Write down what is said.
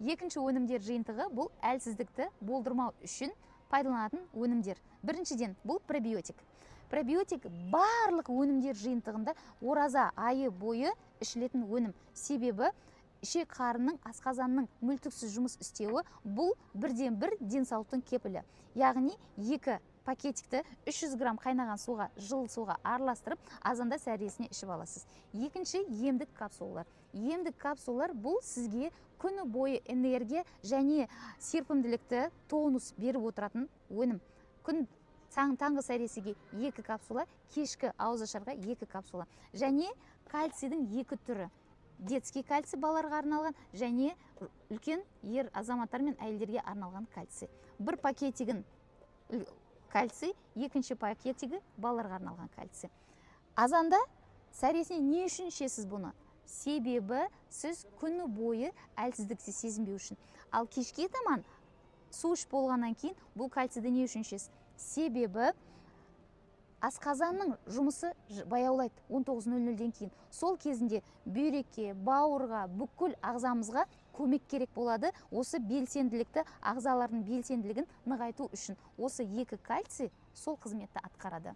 Екінші өнімдер жиынтығы бұл әлсіздікті болдырмау үшін пайдаланатын өнімдер. Біріншіден бұл пробиотик. Пробиотик барлық өнімдер жиынтығында ораза айы бойы ішілетін өнім. Себебі ішек қарынның, асқазанның мүлтіксіз жұмыс істеуі бұл бірден бір денсаулықтың кепілі. Яғни 2 пакетикті 300 грамм қайнаған суға, жылы суға араластырып, азанда сәресіне ішіп аласыз. Екінші емдік капсулалар. Емдік капсулалар бұл сізге күні бойы энергия және серпімділікті тонус беріп отыратын өнім. Күн таңғы сәресіге 2 капсула, кешкі ауызашарға 2 капсула. Және кальцийдің 2 түрі. Детский кальций балаларға арналған және үлкен ер азаматтар мен әйелдерге арналған кальций. Бір пакетигін кальций, екінші пакетигі балаларға арналған кальций. Азанда сәресіне не үшін ішесіз бұны? Себебі сіз күні бойы әлсіздікті сезінбеу үшін. Ал кешке таман су ішіп болғаннан кейін бұл кальцийді не үшін ішесіз? Себебі асқазанның жұмысы баяулайды 19:00-ден кейін. Сол кезінде бүйрекке, бауырға, бүкіл ағзамызға көмек керек болады. Осы белсенділікті, ағзалардың белсенділігін нығайту үшін осы 2 кальций сол қызметті атқарады.